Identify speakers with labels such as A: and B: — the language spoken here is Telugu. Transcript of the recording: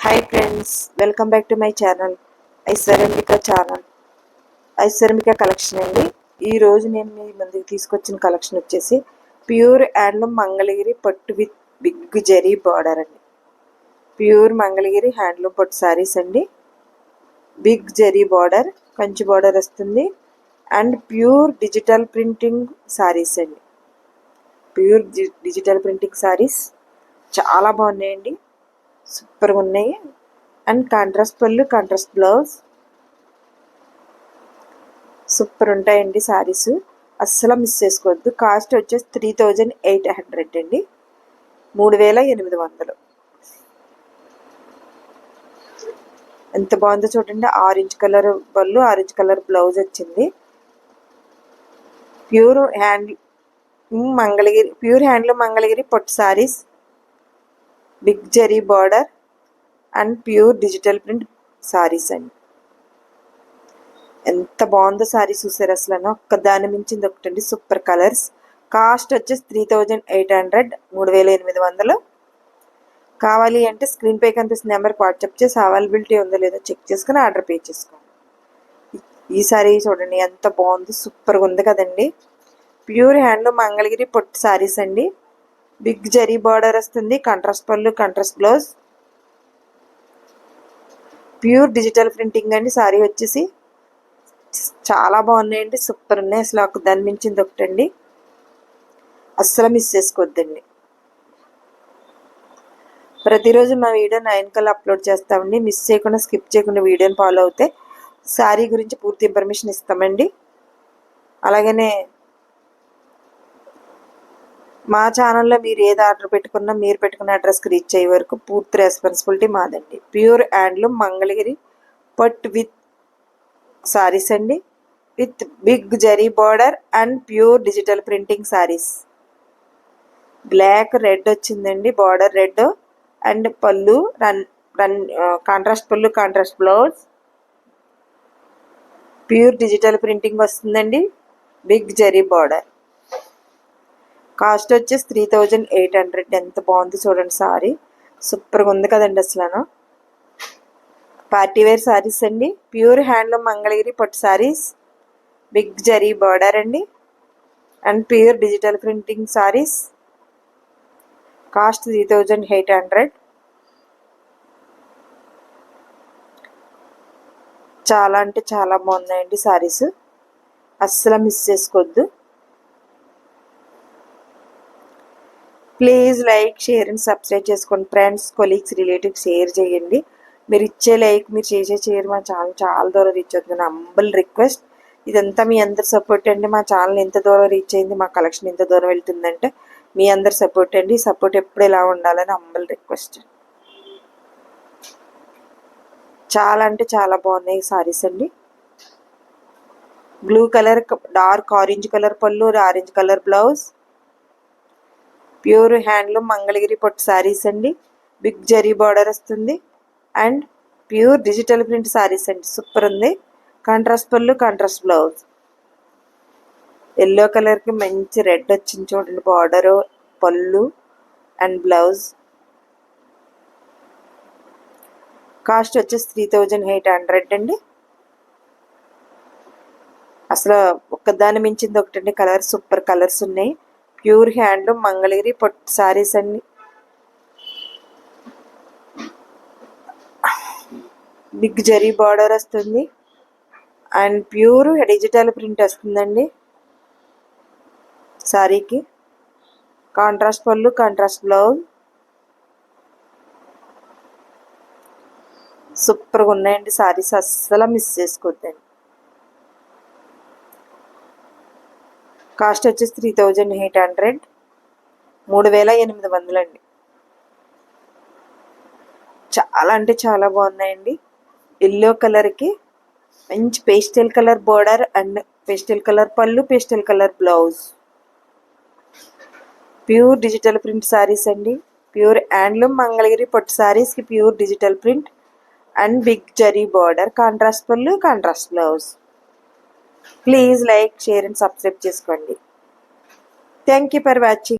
A: Hi friends, welcome back to my channel Aishwarmika collection అండి. ఈరోజు నేను మీ ముందుకు తీసుకొచ్చిన కలెక్షన్ వచ్చేసి ప్యూర్ హ్యాండ్లూమ్ మంగళగిరి పట్టు విత్ బిగ్ జరీ బార్డర్ అండి. ప్యూర్ మంగళగిరి హ్యాండ్లూమ్ పట్టు శారీస్ అండి. Big zari border, Kanchi border వస్తుంది. And pure digital printing sarees అండి. ప్యూర్ డిజిటల్ ప్రింటింగ్ శారీస్ చాలా బాగున్నాయండి, సూపర్గా ఉన్నాయి. అండ్ కాంట్రాస్ట్ పళ్ళు, కాంట్రాస్ట్ బ్లౌజ్ సూపర్ ఉంటాయండి శారీస్, అస్సలు మిస్ చేసుకోవద్దు. కాస్ట్ వచ్చేసి 3800 అండి, 3800. ఎంత బాగుందో చూడండి. ఆరెంజ్ కలర్ పళ్ళు, ఆరెంజ్ కలర్ బ్లౌజ్ వచ్చింది. ప్యూర్ హ్యాండ్లూమ్ మంగళగిరి పట్టు saris, big zari border and pure digital print saris అండి. ఎంత బాగుందో శారీ చూసారు అసలు, ఒక్కదాని మించింది ఒకటండి. Super colours. కాస్ట్ వచ్చేసి 3800, 3800. కావాలి అంటే స్క్రీన్ పై కనిపిస్తున్న నెంబర్కి వాట్సాప్ చేసి అవైలబిలిటీ ఉందో లేదో చెక్ చేసుకుని ఆర్డర్ పే చేసుకోండి. ఈ సారీ చూడండి ఎంత బాగుంది, సూపర్గా ఉంది కదండి. ప్యూర్ హ్యాండ్లూమ్ మంగళగిరి పట్టు శారీస్ అండి. బిగ్ జరీ బార్డర్ వస్తుంది, కాంట్రాస్ట్ పళ్ళు, contrast blouse, pure digital printing అండి. శారీ వచ్చేసి చాలా బాగున్నాయండి, సూపర్ ఉన్నాయి అసలు. ఒక దాని మించింది ఒకటండి, అస్సలు మిస్ చేసుకోవద్దండి. ప్రతిరోజు మా వీడియో 9 కల్లా అప్లోడ్ చేస్తామండి. మిస్ చేయకుండా, స్కిప్ చేయకుండా వీడియోని ఫాలో అవుతే శారీ గురించి పూర్తి ఇన్ఫర్మేషన్ ఇస్తామండి. అలాగనే మా ఛానల్లో మీరు ఏది ఆర్డర్ పెట్టుకున్నా మీరు పెట్టుకున్న అడ్రస్కి రీచ్ అయ్యే వరకు పూర్తి రెస్పాన్సిబిలిటీ మాదండి. ప్యూర్ హ్యాండ్లూమ్ మంగళగిరి పట్ విత్ శారీస్ అండి, with big zari border and pure digital printing saris. Black red వచ్చిందండి, బార్డర్ రెడ్. అండ్ పళ్ళు కాంట్రాస్ట్ పళ్ళు, contrast blouse, pure digital printing వస్తుందండి, బిగ్ జరీ బార్డర్. కాస్ట్ వచ్చేసి 3800. ఎంత బాగుంది చూడండి సారీ, సూపర్గా ఉంది కదండి అసలు. పార్టీ వేర్ శారీస్ అండి. ప్యూర్ హ్యాండ్లూమ్ మంగళగిరి పట్టు శారీస్, బిగ్ జరీ బార్డర్ అండి and pure digital printing saris. Cost 3800. చాలా అంటే చాలా బాగున్నాయండి శారీస్, అస్సలు మిస్ చేసుకోవద్దు. Please like, share and subscribe చేసుకోండి. ఫ్రెండ్స్, కొలీగ్స్, రిలేటివ్స్ షేర్ చేయండి. మీరు ఇచ్చే లైక్, మీరు చేసే షేర్ మా ఛానల్ చాలా దూరం రీచ్ అవుతుంది. Humble request. ఇదంతా మీ అందరి సపోర్ట్ అండి. మా ఛానల్ ఎంత దూరం రీచ్ అయింది, మా కలెక్షన్ ఎంత దూరం వెళ్తుందంటే మీ అందరి సపోర్ట్ అండి. సపోర్ట్ ఎప్పుడు ఇలా ఉండాలని హంబుల్ రిక్వెస్ట్. చాలా అంటే చాలా బాగున్నాయి సారీస్ అండి. Blue colour, dark orange colour పళ్ళు, orange colour blouse, pure handloom Mangalagiri పట్టు శారీస్ అండి. బిగ్ జరీ బార్డర్ వస్తుంది and pure digital print saris అండి, సూపర్ ఉంది. కాంట్రాస్ట్ పళ్ళు, కాంట్రాస్ట్ బ్లౌజ్. ఎల్లో కలర్కి మంచి రెడ్ వచ్చింది చూడండి, బార్డరు, పళ్ళు అండ్ బ్లౌజ్. కాస్ట్ వచ్చేసి 3800 అండి. అసలు ఒక్కదాని మించింది ఒకటండి. కలర్ సూపర్ కలర్స్ ఉన్నాయి. ప్యూర్ హ్యాండ్లూమ్ మంగళగిరి పట్టు శారీస్ అండి. బిగ్ జరీ బార్డర్ వస్తుంది అండ్ ప్యూర్ డిజిటల్ ప్రింట్ వస్తుందండి శారీకి. కాంట్రాస్ట్ పళ్ళు, కాంట్రాస్ట్ బ్లౌజ్, సూపర్గా ఉన్నాయండి శారీస్, అస్సలు మిస్ చేసుకోవద్దండి. కాస్ట్ వచ్చేసి 3800, 3800 అండి. చాలా అంటే చాలా బాగున్నాయండి. ఎల్లో కలర్కి మంచి pastel colour border and pastel colour పళ్ళు, pastel colour blouse. Pure digital print saris అండి. ప్యూర్ హ్యాండ్లూమ్ మంగళగిరి పట్టు శారీస్కి pure digital print and big zari border, contrast పళ్ళు, contrast blouse. Please like, share and subscribe చేసుకోండి. Thank you for watching.